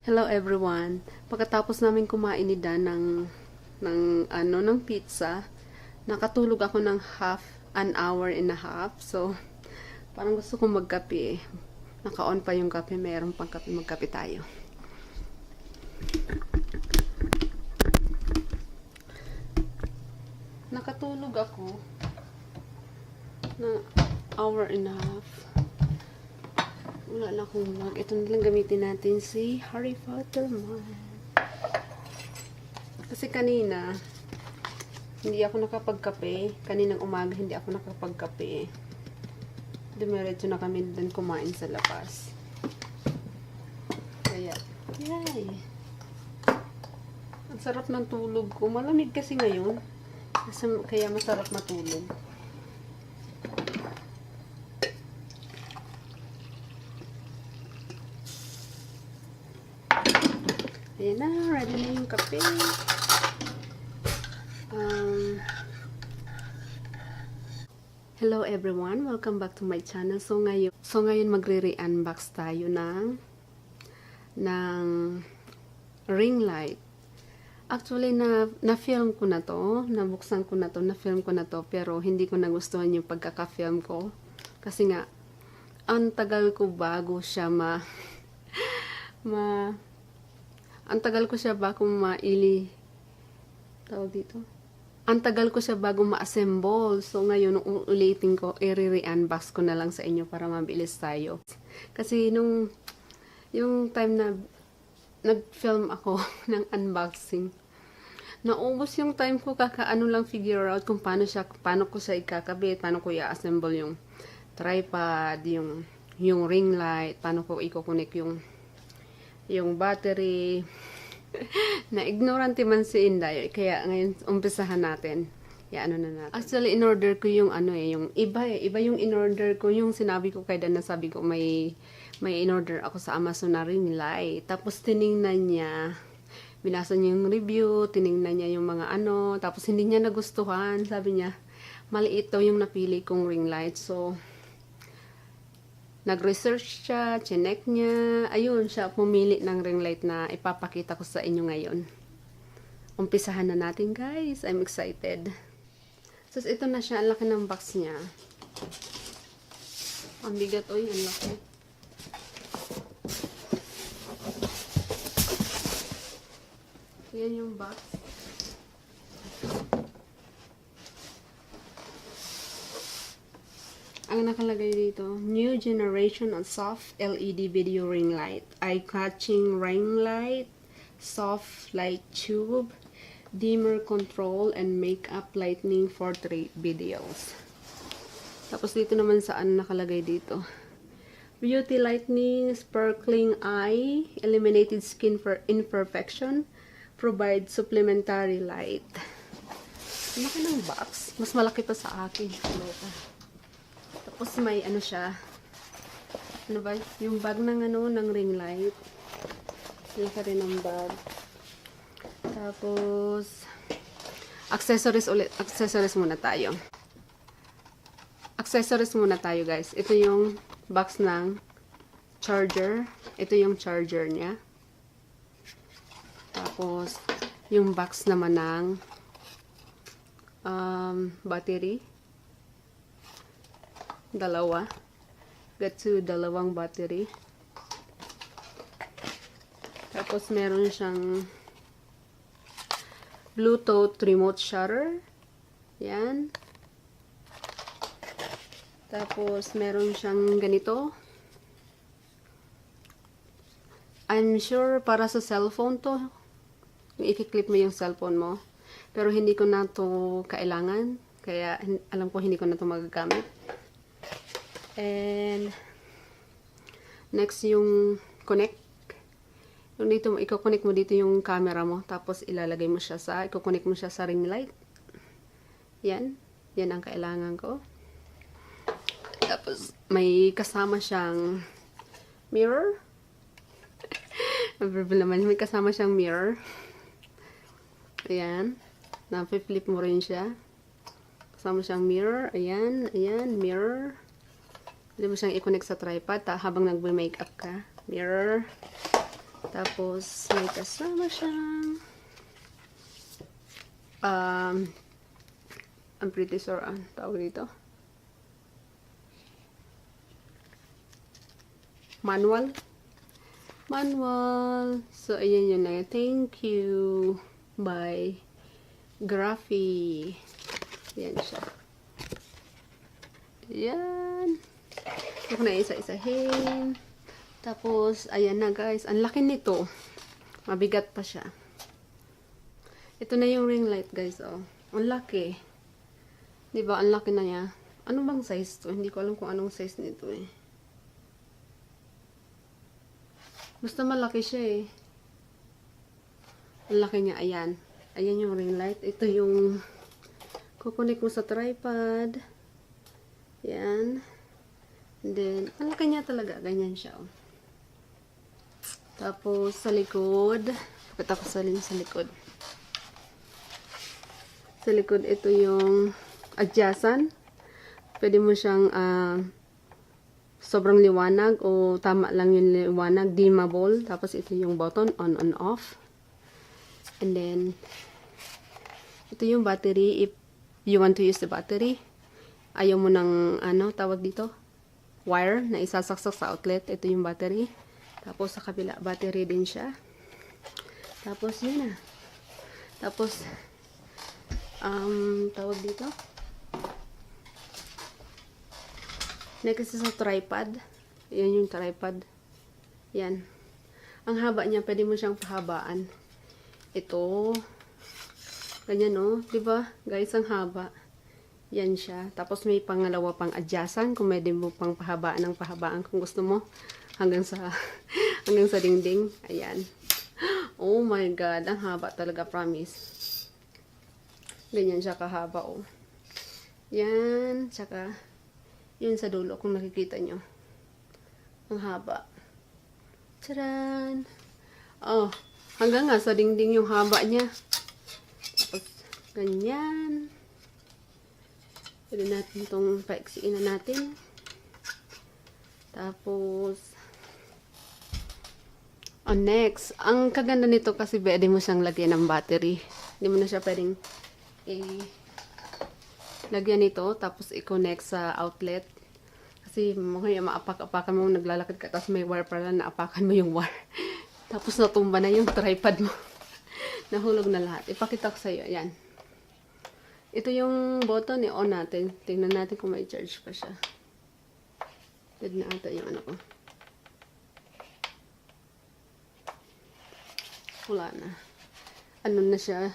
Hello everyone. Pagkatapos namin kumain ni Dan ng pizza, nakatulog ako ng an hour and a half. So, parang gusto kong magkape. Naka-on pa yung kape, mayroon pang kape, magkape tayo. Nakatulog ako ng hour and a half. Wala na akong vlog. Ito na lang gamitin natin si Harry Potter man. Kasi kanina, hindi ako nakapagkape. Kaninang umaga, hindi ako nakapagkape. Dumiretso na kami din kumain sa labas. Kaya, yay! Ang sarap ng tulog ko. Malamig kasi ngayon. Kaya masarap matulog. Ayan na, ready na yung kape. Hello everyone, welcome back to my channel. So ngayon magre-re-unbox tayo ng ring light. Actually na-film ko na to, nabuksan ko na to, na-film ko na to, pero hindi ko nagustuhan yung pagkaka-film ko. Kasi nga, ang tagal ko bago siya ang tagal ko siya bago Ang tagal ko siya bago ma-assemble. So, ngayon, ulitin ko, i-re-unbox ko na lang sa inyo para mabilis tayo. Kasi, yung time na nag-film ako ng unboxing, naubos yung time ko, kakaano lang figure out kung paano ko siya ikakabit, paano ko i-assemble yung tripod, yung ring light, paano ko i-connect yung battery. Na ignorante man si Inday, kaya ngayon umpisahan natin. Ano na natin. Actually, in-order ko yung yung iba yung in-order ko, yung sinabi ko kay Dan na sabi ko may in-order ako sa Amazon na ring light. Tapos tiningnan niya, binasa niya yung review, tiningnan niya yung mga tapos hindi niya nagustuhan. Sabi niya, maliit daw yung napili kong ring light. So, nag-research siya, chinek niya, ayun, siya pumili ng ring light na ipapakita ko sa inyo ngayon. Umpisahan na natin guys, I'm excited. So, ito na siya, ang laki ng box niya. Ang bigat, oy, ang laki. Yan yung box. Ang nakalagay dito, new generation of soft LED video ring light, eye-catching ring light, soft light tube, dimmer control, and makeup lighting for 3 videos. Tapos dito naman saan nakalagay dito, beauty lightning, sparkling eye, eliminated skin for imperfection, provide supplementary light. Ang laki ng box, mas malaki pa sa akin. Tapos may siya. Ano ba? Yung bag ng ng ring light. Yung ka rin ang bag. Tapos accessories ulit. Accessories muna tayo. Accessories muna tayo, guys. Ito yung box ng charger. Ito yung charger niya. Tapos yung box naman ng battery. Dalawa. Got dalawang battery. Tapos meron siyang Bluetooth remote shutter. Yan. Tapos meron siyang ganito. I'm sure para sa cellphone to. I-clip mo yung cellphone mo. Pero hindi ko na to kailangan. Kaya alam ko hindi ko na to magagamit. And next yung connect. Yung dito, i-connect mo dito yung camera mo. Tapos ilalagay mo siya i-connect mo siya sa ring light. Yan. Yan ang kailangan ko. Tapos may kasama siyang mirror. May kasama siyang mirror. Ayan. Na-flip mo rin siya. Kasama siyang mirror. Ayan. Ayan. Mirror. Pwede mo siyang i-connect sa tripod habang nagbe-makeup ka. Mirror. Tapos, may kasama siyang I'm pretty sure tawag dito. Manual. So, ayan yun na. Thank you. By Graphy. Yan siya. Yan. Ito ko na isa-isahin. Tapos, ayan na guys. Ang laki nito. Mabigat pa siya. Ito na yung ring light guys. Oh. Ang laki. Diba? Ang laki na niya. Ano bang size to? Hindi ko alam kung anong size nito eh. Basta malaki siya eh. Ang laki niya. Ayan. Ayan yung ring light. Ito yung kukunik mo sa tripod. Ayan. And then, ang laki niya talaga. Ganyan siya oh. Tapos, sa likod. Kapit ako sa likod. Sa likod, ito yung adjustan. Pwede mo siyang sobrang liwanag o tama lang yung liwanag, dimmable. Tapos ito yung button, on and off. And then, ito yung battery if you want to use the battery. Ayaw mo ng, tawag dito? Wire na isasaksak sa outlet. Ito yung battery. Tapos sa kabila, battery din siya. Tapos yun na. Tapos, tawag dito? Next sa tripod. Yan yung tripod. Yan. Ang haba niya, pwede mo siyang pahabaan. Ito. Ganyan, no? Diba? Guys, ang haba. Yan siya. Tapos may pangalawa pang adjustan. Kung pwede mo pang pahabaan ng pahabaan kung gusto mo. Hanggang sa dingding. Ayan. Oh my God. Ang haba talaga, promise. Ganyan siya kahaba, oh. Yan. Tsaka, yun sa dulo, kung nakikita nyo. Ang haba. Tcharan! Oh, hanggang nga sa dingding yung haba niya. Tapos, ganyan. Pwede natin itong paiksiin na natin. Tapos, next. Ang kaganda nito kasi pwede mo siyang lagyan ng battery. Hindi mo na siya pwedeng lagyan nito, tapos i-connect sa outlet. Kasi mga maapak-apakan mo, naglalakad ka, tapos may wire pala, naapakan mo yung wire. Tapos natumba na yung tripod mo. Nahulog na lahat. Ipakita ko sa iyo. Yan. Ito yung button, i-on natin. Tingnan natin kung may charge pa siya. Dead na ata yung ano ko. Wala na. Ano na siya?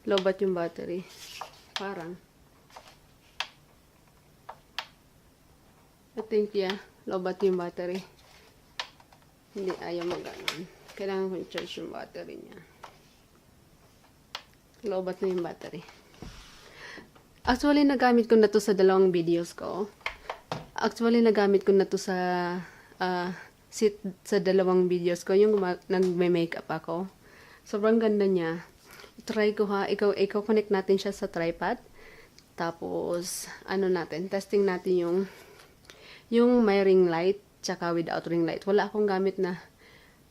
Lobat yung battery. Parang. I think, yeah, lobat yung battery. Hindi ayaw mag-anon. Kailangan ko i-charge yung battery niya. Lobat na yung battery. Actually, nagamit ko na to sa dalawang videos ko. Actually, nagamit ko na to sa dalawang videos ko. Yung nagme-makeup ako. Sobrang ganda niya. Try ko ha. Ikaw connect natin siya sa tripod. Tapos, testing natin yung may ring light, tsaka without ring light. Wala akong gamit na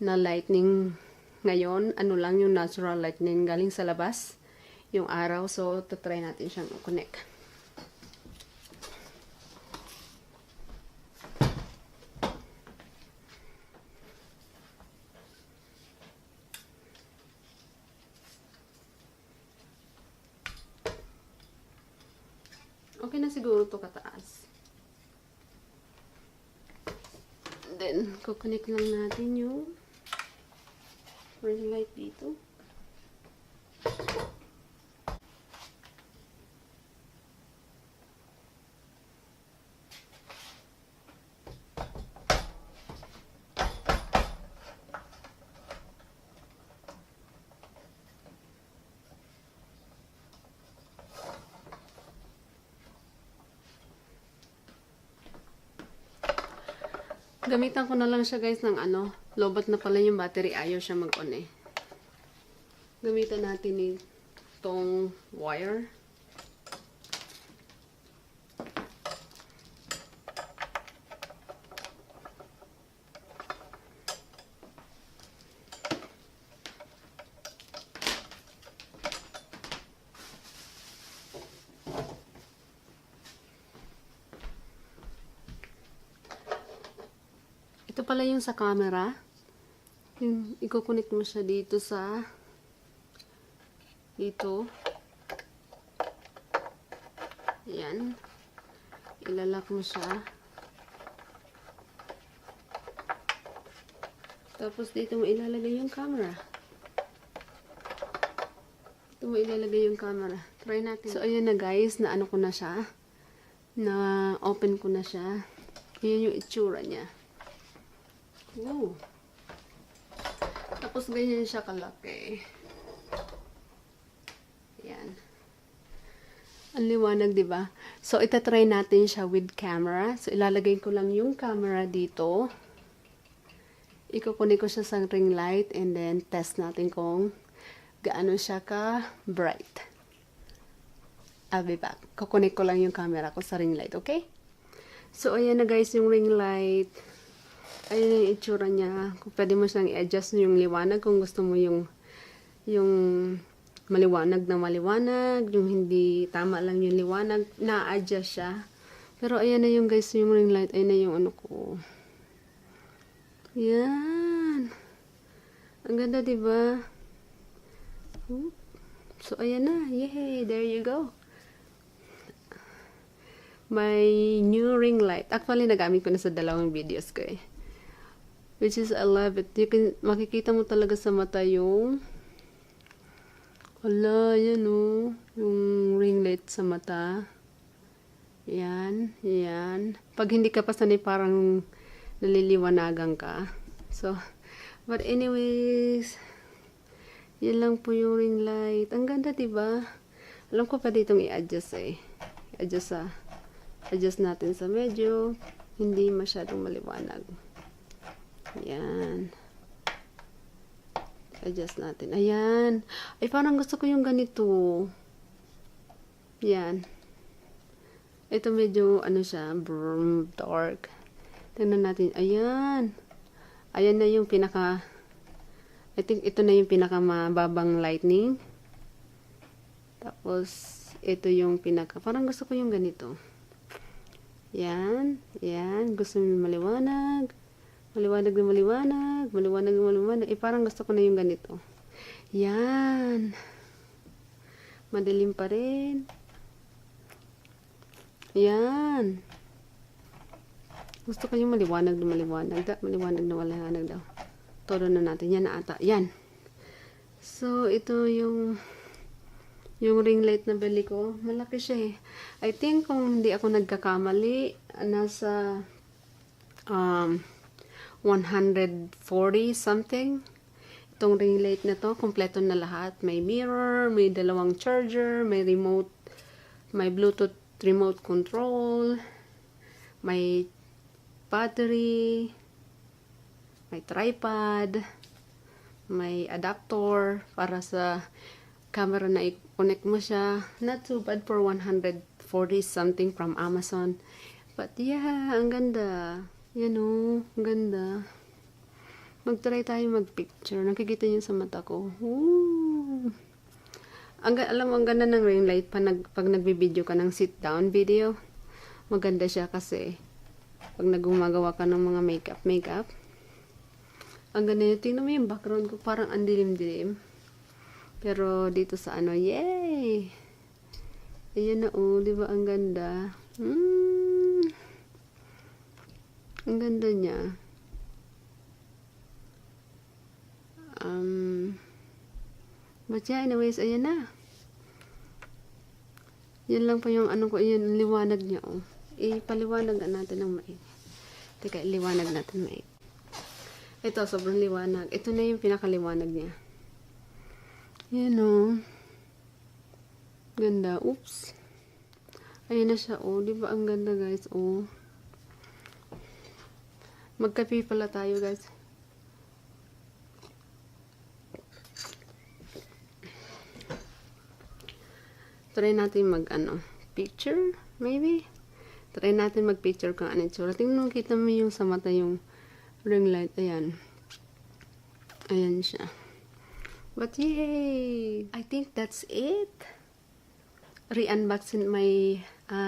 lightning ngayon. Ano lang yung natural lightning galing sa labas. Yung araw. So, try natin siyang connect. Okay na siguro to kataas. Then, kukonek lang natin yung ring light dito. Gamitan ko na lang siya guys ng lobat na pala yung battery, ayaw siya mag-on eh. Gamitan natin itong wire. pala yung sa camera. Yung ikukunik mo siya dito sa dito. Yan. Ilalak mo siya. Tapos dito mo ilalagay yung camera. Dito mo ilalagay yung camera. Try natin. So, ayan na guys. Na ano ko na siya. Na open ko na siya. Ayan yung itsura niya. Wow. Tapos ganyan siya kalaki. Ayan. Ang liwanag, diba? So, itatry natin siya with camera. So, ilalagay ko lang yung camera dito. Ikukunin ko siya sa ring light and then test natin kung gaano siya ka bright. I'll be back. Kukunin ko lang yung camera ko sa ring light, okay? So, ayan na guys yung ring light. Ayan yung itsura niya. Kung pwede mo siyang i-adjust yung liwanag kung gusto mo yung maliwanag na maliwanag, yung hindi tama lang yung liwanag, na-adjust siya. Pero ayan na yung guys yung ring light. Ayan na yung ano ko. Yan. Ang ganda, diba? So, ayan na. Yay! There you go. My new ring light. Actually, nagamit ko na sa dalawang videos ko eh. Which is, I love it. Makikita mo talaga sa mata yung hala, yan o. Yung ring light sa mata. Yan. Yan. Pag hindi ka pa sanay, parang naliliwanagan ka. So, but anyways, yan lang po yung ring light. Ang ganda, diba? Alam ko pa ditong i-adjust eh. Adjust natin sa medyo hindi masyadong maliwanag. Yan. Adjust natin. Ayan. Ay, parang gusto ko yung ganito. Yan. Ito medyo, ano siya, dark. Tingnan natin. Ayan. Ayan na yung pinaka, I think ito na yung pinaka mababang lightning. Tapos, ito yung pinaka, parang gusto ko yung ganito. Yan. Yan. Gusto mo maliwanag. Maliwanag na maliwanag. Maliwanag na maliwanag. Eh, parang gusto ko na yung ganito. Yan. Madilim pa rin. Yan. Gusto ko yung maliwanag na maliwanag. Maliwanag na maliwanag daw. Todo na natin. Yan na ata. Yan. So, ito yung ring light na bili ko. Malaki siya eh. I think kung hindi ako nagkakamali, nasa 140 something. Itong ring light na to, kompleto na lahat. May mirror, may dalawang charger, may remote, may Bluetooth remote control, may battery, may tripod, may adapter para sa camera na i-connect mo siya. Not too bad for 140 something from Amazon. But yeah, ang ganda. Yan o, ang ganda. Mag-try tayo mag-picture. Nakikita niyo sa mata ko. Woo! Alam mo, ang ganda ng ring light pag nagbibideo ka ng sit-down video. Maganda siya kasi pag nagumagawa ka ng mga makeup. Ang ganda yun. Tingnan mo yung background ko. Parang ang dilim-dilim. Pero dito sa ano, yay! Ayan na oh, di ba ang ganda? Ang ganda niya. But yeah, anyways, ayan na. Yan lang pa yung ano ko, yun, liwanag niya oh. Ipaliwanag natin ng maigi. Teka, liwanag natin maigi. Ito, sobrang liwanag. Ito na yung pinakaliwanag niya. Yan oh. Ganda. Oops. Ayan na siya oh. Di ba ang ganda guys oh. Magkape pala tayo guys. Try natin picture maybe. Try natin mag-picture kung ano itsura. Tingnan mo, kita mo yung sa mata yung ring light. Ayan. Ayan siya. But yay! I think that's it. Re-unboxing my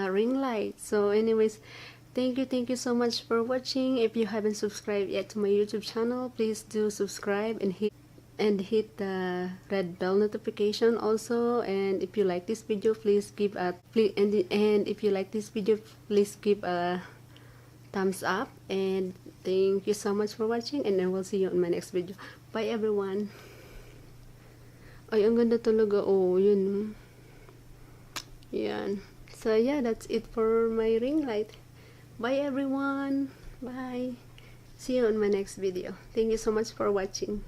ring light. So anyways, Thank you so much for watching. If you haven't subscribed yet to my YouTube channel, please do subscribe and hit the red bell notification also. And if you like this video, please give a if you like this video, please give a thumbs up. And thank you so much for watching, and I will see you in my next video. Bye everyone. Ay, ang ganda talaga. Oh, yun. Yan. So yeah, that's it for my ring light. Bye everyone. Bye. See you in my next video. Thank you so much for watching.